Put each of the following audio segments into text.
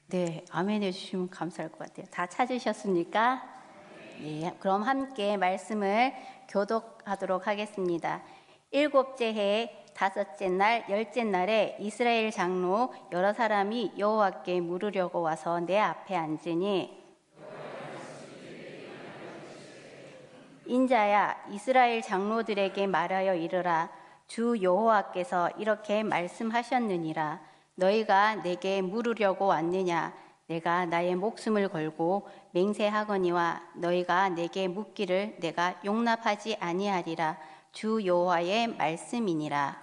네, 아멘 해주시면 감사할 것 같아요. 다 찾으셨습니까? 네, 그럼 함께 말씀을 교독하도록 하겠습니다. 7째 해 5째 날 10째 날에 이스라엘 장로 여러 사람이 여호와께 물으려고 와서 내 앞에 앉으니, 인자야, 이스라엘 장로들에게 말하여 이르라. 주 여호와께서 이렇게 말씀하셨느니라. 너희가 내게 물으려고 왔느냐? 내가 나의 목숨을 걸고 맹세하거니와 너희가 내게 묻기를 내가 용납하지 아니하리라. 주 여호와의 말씀이니라.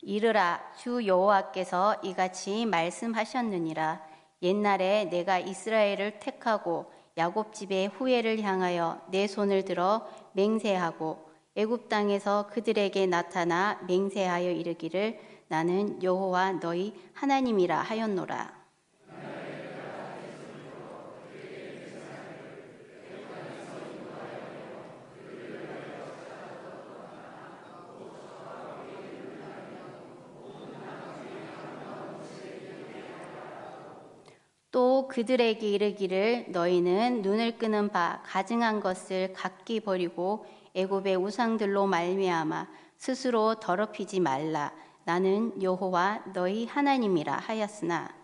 이르라. 주 여호와께서 이같이 말씀하셨느니라. 옛날에 내가 이스라엘을 택하고 야곱 집의 후예를 향하여 내 손을 들어 맹세하고 애굽 땅에서 그들에게 나타나 맹세하여 이르기를 나는 여호와 너희 하나님이라 하였노라. 또 그들에게 이르기를 너희는 눈을 끄는 바 가증한 것을 각기 버리고 애굽의 우상들로 말미암아 스스로 더럽히지 말라. 나는 여호와 너희 하나님이라 하였으나,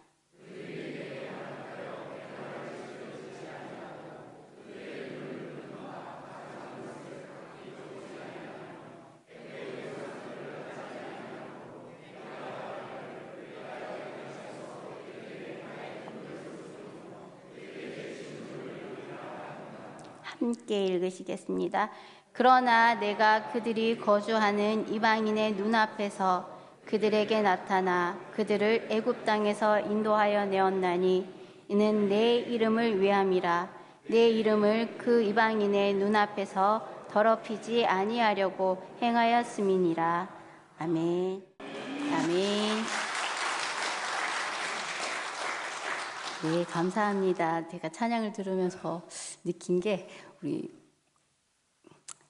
함께 읽으시겠습니다. 그러나 내가 그들이 거주하는 이방인의 눈앞에서 그들에게 나타나 그들을 애굽 땅에서 인도하여 내었나니 이는 내 이름을 위함이라. 내 이름을 그 이방인의 눈앞에서 더럽히지 아니하려고 행하였음이니라. 아멘. 아멘. 네, 감사합니다. 제가 찬양을 들으면서 느낀 게 우리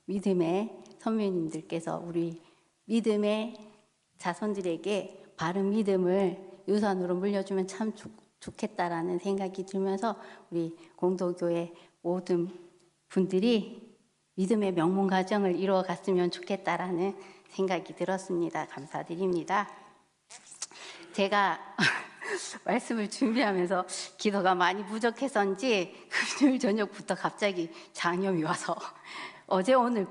믿음의 선배님들께서 우리 믿음의 자손들에게 바른 믿음을 유산으로 물려주면 참 좋겠다라는 생각이 들면서 우리 공도교회 모든 분들이 믿음의 명문 가정을 이루어갔으면 좋겠다라는 생각이 들었습니다. 감사드립니다. 제가 말씀을 준비하면서 기도가 많이 부족해서인지 금요일 저녁부터 갑자기 장염이 와서 어제 오늘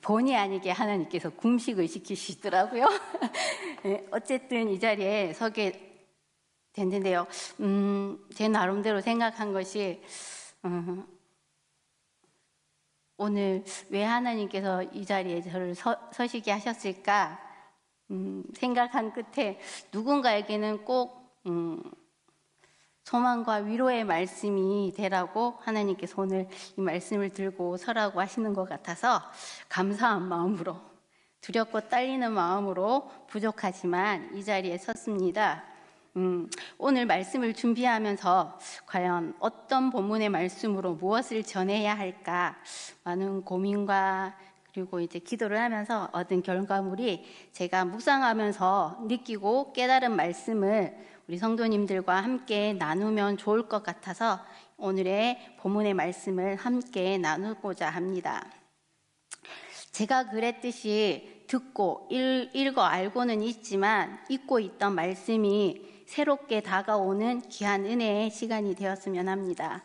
본의 아니게 하나님께서 금식을 시키시더라고요. 어쨌든 이 자리에 서게 됐는데요. 제 나름대로 생각한 것이 오늘 왜 하나님께서 이 자리에 저를 서시게 하셨을까 생각한 끝에 누군가에게는 꼭 소망과 위로의 말씀이 되라고 하나님께서 오늘 이 말씀을 들고 서라고 하시는 것 같아서 감사한 마음으로, 두렵고 떨리는 마음으로 부족하지만 이 자리에 섰습니다. 오늘 말씀을 준비하면서 과연 어떤 본문의 말씀으로 무엇을 전해야 할까 많은 고민과 그리고 이제 기도를 하면서 얻은 결과물이 제가 묵상하면서 느끼고 깨달은 말씀을 우리 성도님들과 함께 나누면 좋을 것 같아서 오늘의 본문의 말씀을 함께 나누고자 합니다. 제가 그랬듯이 듣고 읽어 알고는 있지만 잊고 있던 말씀이 새롭게 다가오는 귀한 은혜의 시간이 되었으면 합니다.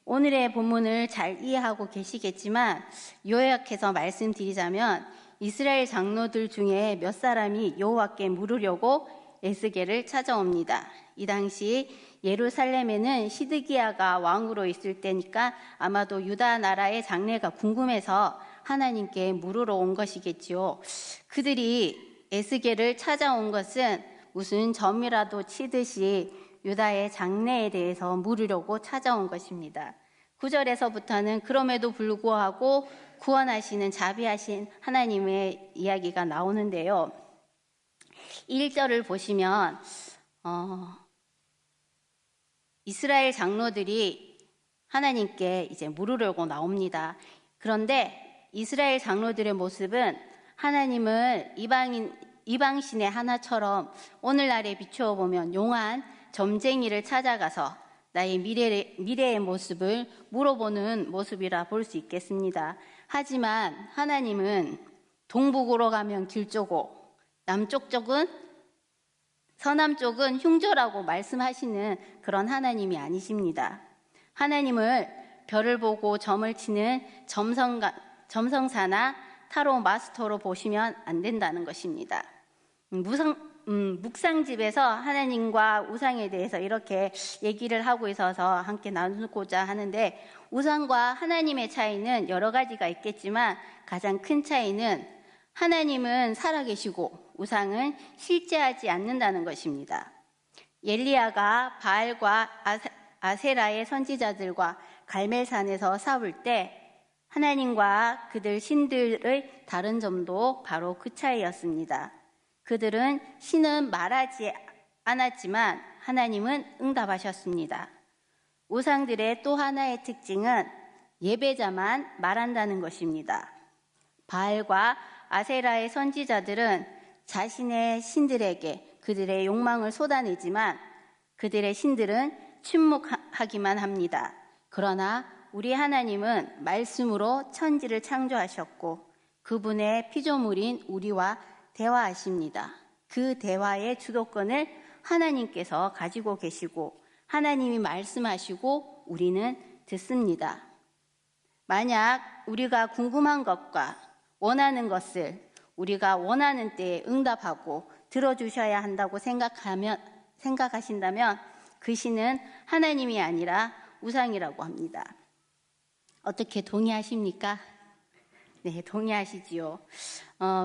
오늘의 본문을 잘 이해하고 계시겠지만 요약해서 말씀드리자면 이스라엘 장로들 중에 몇 사람이 여호와께 물으려고 에스겔을 찾아옵니다. 이 당시 예루살렘에는 시드기야가 왕으로 있을 때니까 아마도 유다 나라의 장래가 궁금해서 하나님께 물으러 온 것이겠지요. 그들이 에스겔을 찾아온 것은 무슨 점이라도 치듯이 유다의 장래에 대해서 물으려고 찾아온 것입니다. 9절에서부터는 그럼에도 불구하고 구원하시는 자비하신 하나님의 이야기가 나오는데요. 1절을 보시면 이스라엘 장로들이 하나님께 이제 물으려고 나옵니다. 그런데 이스라엘 장로들의 모습은 하나님을 이방신의 하나처럼 오늘날에 비추어 보면 용한 점쟁이를 찾아가서 나의 미래의 모습을 물어보는 모습이라 볼 수 있겠습니다. 하지만 하나님은 동북으로 가면 길조고 서남 쪽은 흉조라고 말씀하시는 그런 하나님이 아니십니다. 하나님을 별을 보고 점을 치는 점성사나 타로 마스터로 보시면 안 된다는 것입니다. 묵상집에서 하나님과 우상에 대해서 이렇게 얘기를 하고 있어서 함께 나누고자 하는데, 우상과 하나님의 차이는 여러 가지가 있겠지만 가장 큰 차이는 하나님은 살아계시고 우상은 실제하지 않는다는 것입니다. 엘리야가 바알과 아세라의 선지자들과 갈멜산에서 싸울 때 하나님과 그들 신들의 다른 점도 바로 그 차이였습니다. 그들은 신은 말하지 않았지만 하나님은 응답하셨습니다. 우상들의 또 하나의 특징은 예배자만 말한다는 것입니다. 바알과 아세라의 선지자들은 자신의 신들에게 그들의 욕망을 쏟아내지만 그들의 신들은 침묵하기만 합니다. 그러나 우리 하나님은 말씀으로 천지를 창조하셨고 그분의 피조물인 우리와 대화하십니다. 그 대화의 주도권을 하나님께서 가지고 계시고 하나님이 말씀하시고 우리는 듣습니다. 만약 우리가 궁금한 것과 원하는 것을 우리가 원하는 때에 응답하고 들어주셔야 한다고 생각하신다면 그 신은 하나님이 아니라 우상이라고 합니다. 어떻게 동의하십니까? 네, 동의하시지요.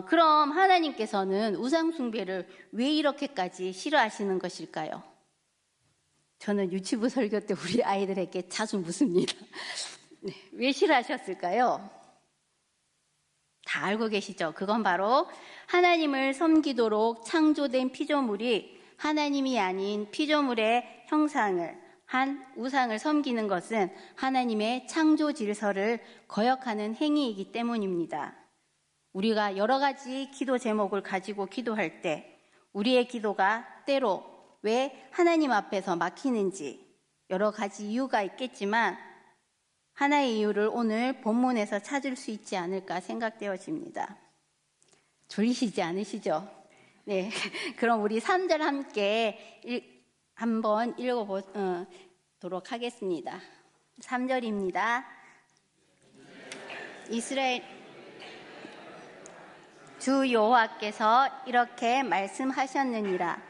그럼 하나님께서는 우상 숭배를 왜 이렇게까지 싫어하시는 것일까요? 저는 유치부 설교 때 우리 아이들에게 자주 묻습니다. 네, 왜 싫어하셨을까요? 다 알고 계시죠? 그건 바로 하나님을 섬기도록 창조된 피조물이 하나님이 아닌 피조물의 형상을 한 우상을 섬기는 것은 하나님의 창조 질서를 거역하는 행위이기 때문입니다. 우리가 여러 가지 기도 제목을 가지고 기도할 때 우리의 기도가 때로 왜 하나님 앞에서 막히는지 여러 가지 이유가 있겠지만 하나의 이유를 오늘 본문에서 찾을 수 있지 않을까 생각되어집니다. 졸리시지 않으시죠? 네, 그럼 우리 3절 함께 한번 읽어보도록 하겠습니다. 3절입니다. 이스라엘 주 여호와께서 이렇게 말씀하셨느니라.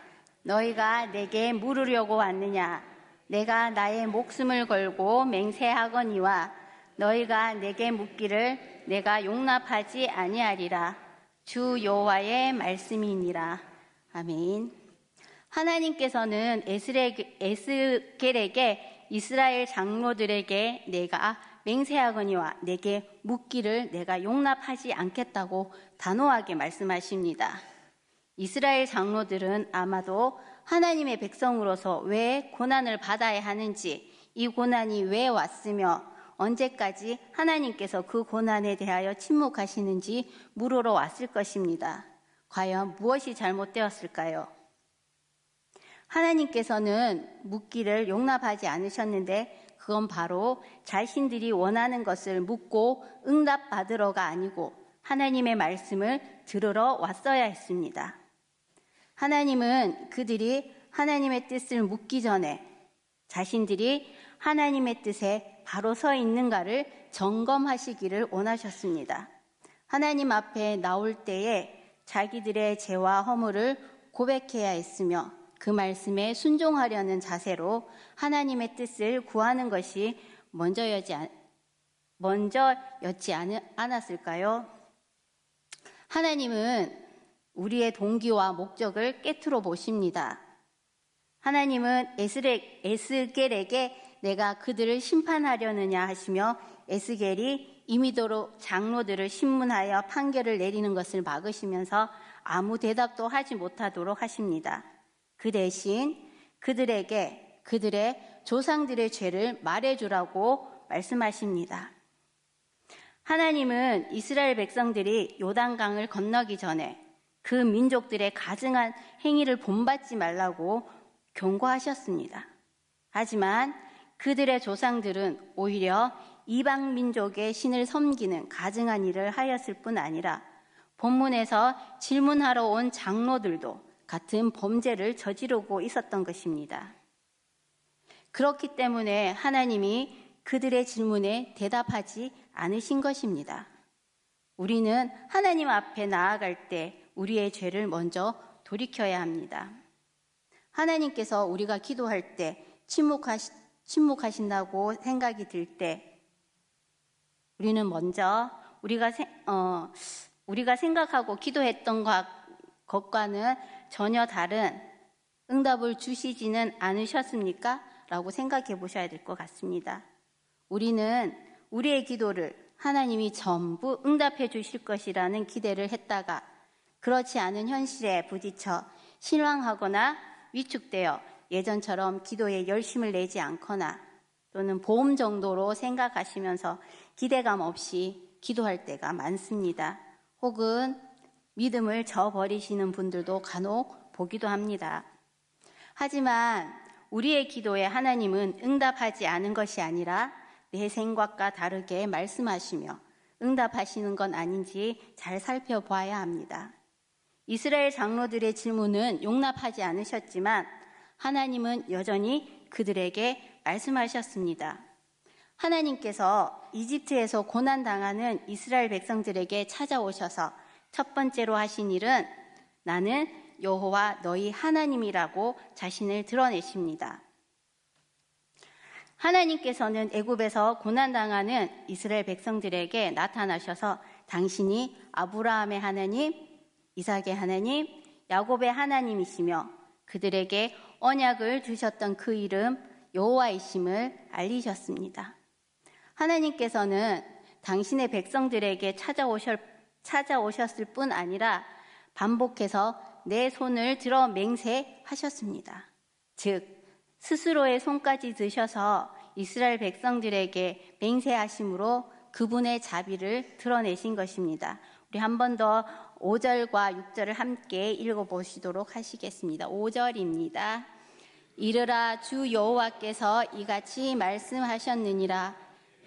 너희가 내게 물으려고 왔느냐? 내가 나의 목숨을 걸고 맹세하거니와 너희가 내게 묻기를 내가 용납하지 아니하리라. 주 여호와의 말씀이니라. 아멘. 하나님께서는 에스겔에게 이스라엘 장로들에게 내가 맹세하거니와 내게 묻기를 내가 용납하지 않겠다고 단호하게 말씀하십니다. 이스라엘 장로들은 아마도 하나님의 백성으로서 왜 고난을 받아야 하는지, 이 고난이 왜 왔으며 언제까지 하나님께서 그 고난에 대하여 침묵하시는지 물으러 왔을 것입니다. 과연 무엇이 잘못되었을까요? 하나님께서는 묻기를 용납하지 않으셨는데 그건 바로 자신들이 원하는 것을 묻고 응답받으러가 아니고 하나님의 말씀을 들으러 왔어야 했습니다. 하나님은 그들이 하나님의 뜻을 묻기 전에 자신들이 하나님의 뜻에 바로 서 있는가를 점검하시기를 원하셨습니다. 하나님 앞에 나올 때에 자기들의 죄와 허물을 고백해야 했으며 그 말씀에 순종하려는 자세로 하나님의 뜻을 구하는 것이 먼저였지 않았을까요? 하나님은 우리의 동기와 목적을 깨트려 보십니다. 하나님은 에스겔에게 내가 그들을 심판하려느냐 하시며 에스겔이 임의대로 장로들을 신문하여 판결을 내리는 것을 막으시면서 아무 대답도 하지 못하도록 하십니다. 그 대신 그들에게 그들의 조상들의 죄를 말해주라고 말씀하십니다. 하나님은 이스라엘 백성들이 요단강을 건너기 전에 그 민족들의 가증한 행위를 본받지 말라고 경고하셨습니다. 하지만 그들의 조상들은 오히려 이방 민족의 신을 섬기는 가증한 일을 하였을 뿐 아니라 본문에서 질문하러 온 장로들도 같은 범죄를 저지르고 있었던 것입니다. 그렇기 때문에 하나님이 그들의 질문에 대답하지 않으신 것입니다. 우리는 하나님 앞에 나아갈 때 우리의 죄를 먼저 돌이켜야 합니다. 하나님께서 우리가 기도할 때 침묵하신다고 생각이 들 때 우리는 먼저 우리가 생각하고 기도했던 것과는 전혀 다른 응답을 주시지는 않으셨습니까? 라고 생각해 보셔야 될 것 같습니다. 우리는 우리의 기도를 하나님이 전부 응답해 주실 것이라는 기대를 했다가 그렇지 않은 현실에 부딪혀 실망하거나 위축되어 예전처럼 기도에 열심을 내지 않거나 또는 보험 정도로 생각하시면서 기대감 없이 기도할 때가 많습니다. 혹은 믿음을 저버리시는 분들도 간혹 보기도 합니다. 하지만 우리의 기도에 하나님은 응답하지 않은 것이 아니라 내 생각과 다르게 말씀하시며 응답하시는 건 아닌지 잘 살펴봐야 합니다. 이스라엘 장로들의 질문은 용납하지 않으셨지만 하나님은 여전히 그들에게 말씀하셨습니다. 하나님께서 이집트에서 고난당하는 이스라엘 백성들에게 찾아오셔서 첫 번째로 하신 일은 나는 여호와 너희 하나님이라고 자신을 드러내십니다. 하나님께서는 애굽에서 고난당하는 이스라엘 백성들에게 나타나셔서 당신이 아브라함의 하나님, 이삭의 하나님, 야곱의 하나님이시며 그들에게 언약을 주셨던 그 이름 여호와이심을 알리셨습니다. 하나님께서는 당신의 백성들에게 찾아오셨을 뿐 아니라 반복해서 내 손을 들어 맹세하셨습니다. 즉 스스로의 손까지 드셔서 이스라엘 백성들에게 맹세하심으로 그분의 자비를 드러내신 것입니다. 우리 한 번 더 5절과 6절을 함께 읽어보시도록 하시겠습니다. 5절입니다. 이르라 주 여호와께서 이같이 말씀하셨느니라.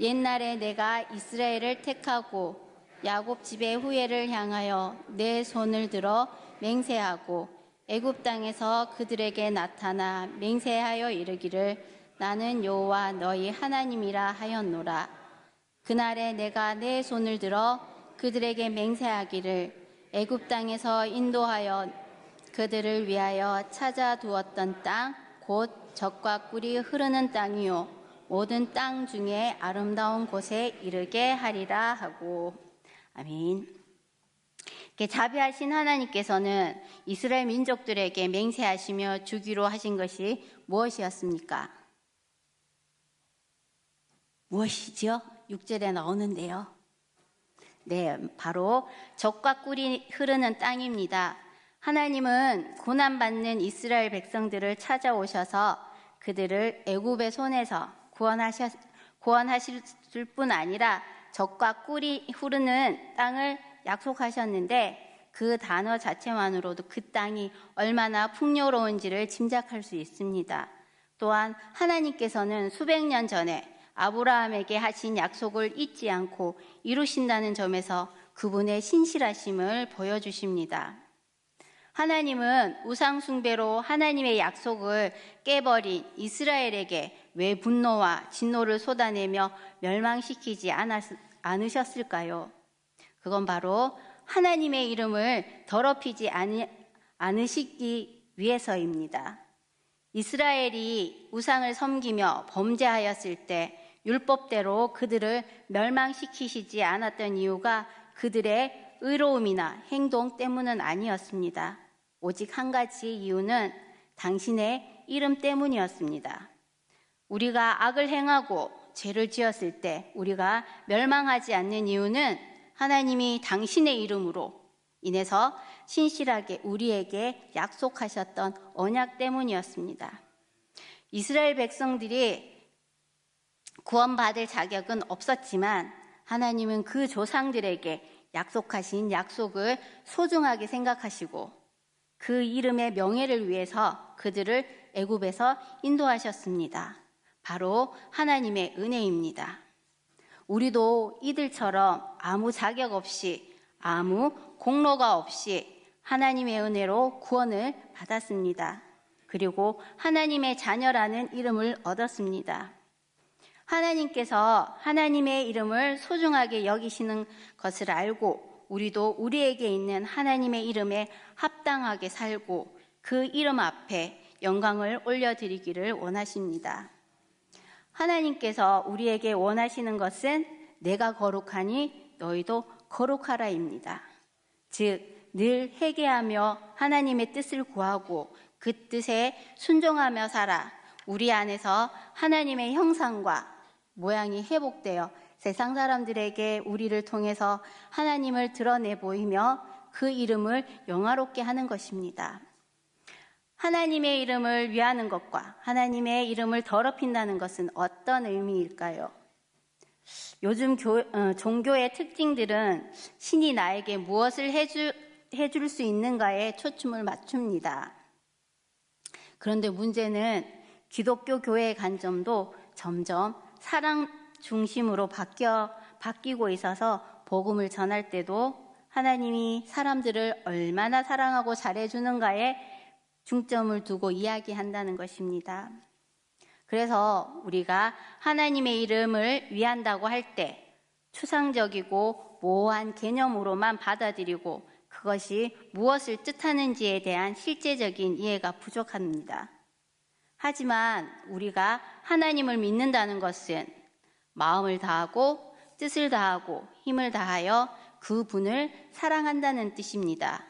옛날에 내가 이스라엘을 택하고 야곱 집의 후예를 향하여 내 손을 들어 맹세하고 애굽 땅에서 그들에게 나타나 맹세하여 이르기를 나는 여호와 너희 하나님이라 하였노라. 그날에 내가 내 손을 들어 그들에게 맹세하기를 애굽 땅에서 인도하여 그들을 위하여 찾아두었던 땅 곧 젖과 꿀이 흐르는 땅이요 모든 땅 중에 아름다운 곳에 이르게 하리라 하고. 아멘. 자비하신 하나님께서는 이스라엘 민족들에게 맹세하시며 주기로 하신 것이 무엇이었습니까? 무엇이죠? 6절에 나오는데요. 네, 바로 젖과 꿀이 흐르는 땅입니다. 하나님은 고난받는 이스라엘 백성들을 찾아오셔서 그들을 애굽의 손에서 구원하실 뿐 아니라 젖과 꿀이 흐르는 땅을 약속하셨는데 그 단어 자체만으로도 그 땅이 얼마나 풍요로운지를 짐작할 수 있습니다. 또한 하나님께서는 수백 년 전에 아브라함에게 하신 약속을 잊지 않고 이루신다는 점에서 그분의 신실하심을 보여주십니다. 하나님은 우상 숭배로 하나님의 약속을 깨버린 이스라엘에게 왜 분노와 진노를 쏟아내며 멸망시키지 않으셨을까요? 그건 바로 하나님의 이름을 더럽히지 않으시기 위해서입니다. 이스라엘이 우상을 섬기며 범죄하였을 때 율법대로 그들을 멸망시키시지 않았던 이유가 그들의 의로움이나 행동 때문은 아니었습니다. 오직 한 가지 이유는 당신의 이름 때문이었습니다. 우리가 악을 행하고 죄를 지었을 때 우리가 멸망하지 않는 이유는 하나님이 당신의 이름으로 인해서 신실하게 우리에게 약속하셨던 언약 때문이었습니다. 이스라엘 백성들이 구원받을 자격은 없었지만 하나님은 그 조상들에게 약속하신 약속을 소중하게 생각하시고 그 이름의 명예를 위해서 그들을 애굽에서 인도하셨습니다. 바로 하나님의 은혜입니다. 우리도 이들처럼 아무 자격 없이 아무 공로가 없이 하나님의 은혜로 구원을 받았습니다. 그리고 하나님의 자녀라는 이름을 얻었습니다. 하나님께서 하나님의 이름을 소중하게 여기시는 것을 알고 우리도 우리에게 있는 하나님의 이름에 합당하게 살고 그 이름 앞에 영광을 올려드리기를 원하십니다. 하나님께서 우리에게 원하시는 것은 내가 거룩하니 너희도 거룩하라입니다. 즉 늘 회개하며 하나님의 뜻을 구하고 그 뜻에 순종하며 살아 우리 안에서 하나님의 형상과 모양이 회복되어 세상 사람들에게 우리를 통해서 하나님을 드러내 보이며 그 이름을 영화롭게 하는 것입니다. 하나님의 이름을 위하는 것과 하나님의 이름을 더럽힌다는 것은 어떤 의미일까요? 요즘 종교의 특징들은 신이 나에게 무엇을 해줄 수 있는가에 초점을 맞춥니다. 그런데 문제는 기독교 교회의 관점도 점점 사랑 중심으로 바뀌고 있어서 복음을 전할 때도 하나님이 사람들을 얼마나 사랑하고 잘해주는가에 중점을 두고 이야기한다는 것입니다. 그래서 우리가 하나님의 이름을 위한다고 할 때 추상적이고 모호한 개념으로만 받아들이고 그것이 무엇을 뜻하는지에 대한 실제적인 이해가 부족합니다. 하지만 우리가 하나님을 믿는다는 것은 마음을 다하고 뜻을 다하고 힘을 다하여 그분을 사랑한다는 뜻입니다.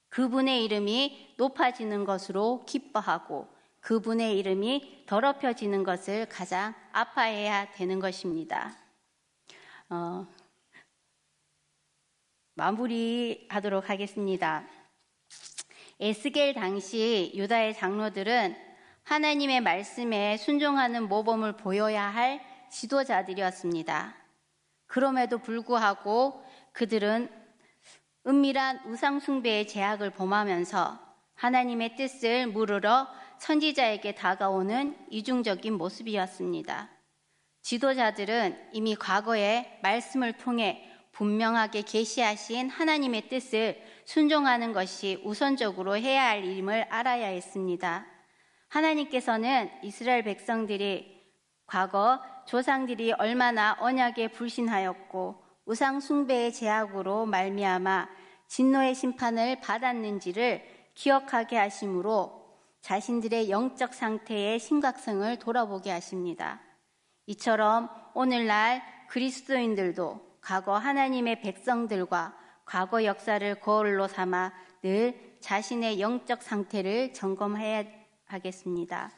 그분의 이름이 높아지는 것으로 기뻐하고 그분의 이름이 더럽혀지는 것을 가장 아파해야 되는 것입니다. 마무리하도록 하겠습니다. 에스겔 당시 유다의 장로들은 하나님의 말씀에 순종하는 모범을 보여야 할 지도자들이었습니다. 그럼에도 불구하고 그들은 은밀한 우상 숭배의 제약을 범하면서 하나님의 뜻을 물으러 선지자에게 다가오는 이중적인 모습이었습니다. 지도자들은 이미 과거에 말씀을 통해 분명하게 계시하신 하나님의 뜻을 순종하는 것이 우선적으로 해야 할 일임을 알아야 했습니다. 하나님께서는 이스라엘 백성들이 과거 조상들이 얼마나 언약에 불신하였고 우상 숭배의 제약으로 말미암아 진노의 심판을 받았는지를 기억하게 하심으로 자신들의 영적 상태의 심각성을 돌아보게 하십니다. 이처럼 오늘날 그리스도인들도 과거 하나님의 백성들과 과거 역사를 거울로 삼아 늘 자신의 영적 상태를 점검해야 하겠습니다.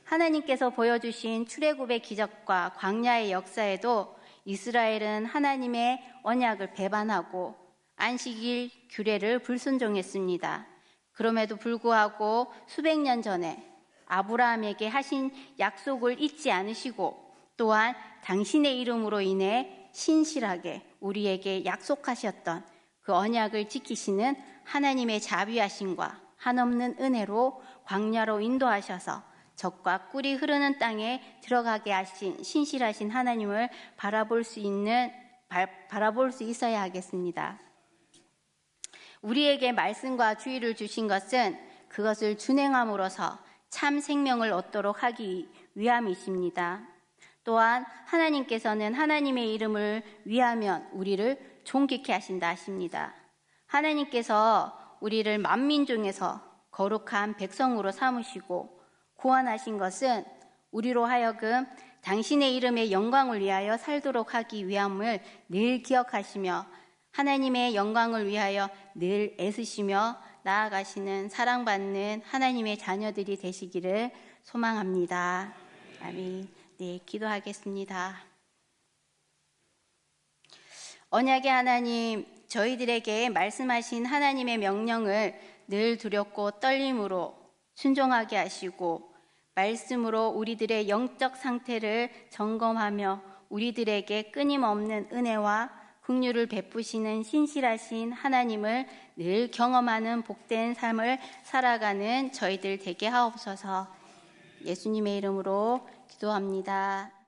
하나님께서 보여주신 출애굽의 기적과 광야의 역사에도 이스라엘은 하나님의 언약을 배반하고 안식일 규례를 불순종했습니다. 그럼에도 불구하고 수백 년 전에 아브라함에게 하신 약속을 잊지 않으시고 또한 당신의 이름으로 인해 신실하게 우리에게 약속하셨던 그 언약을 지키시는 하나님의 자비하심과 한없는 은혜로 광야로 인도하셔서 적과 꿀이 흐르는 땅에 들어가게 하신 신실하신 하나님을 바라볼 수 있어야 하겠습니다. 우리에게 말씀과 주의를 주신 것은 그것을 준행함으로써 참 생명을 얻도록 하기 위함이십니다. 또한 하나님께서는 하나님의 이름을 위하면 우리를 존귀케 하신다 하십니다. 하나님께서 우리를 만민 중에서 거룩한 백성으로 삼으시고 구원하신 것은 우리로 하여금 당신의 이름의 영광을 위하여 살도록 하기 위함을 늘 기억하시며 하나님의 영광을 위하여 늘 애쓰시며 나아가시는 사랑받는 하나님의 자녀들이 되시기를 소망합니다. 아멘. 네, 기도하겠습니다. 언약의 하나님, 저희들에게 말씀하신 하나님의 명령을 늘 두렵고 떨림으로 순종하게 하시고 말씀으로 우리들의 영적 상태를 점검하며 우리들에게 끊임없는 은혜와 긍휼을 베푸시는 신실하신 하나님을 늘 경험하는 복된 삶을 살아가는 저희들 되게 하옵소서. 예수님의 이름으로 기도합니다.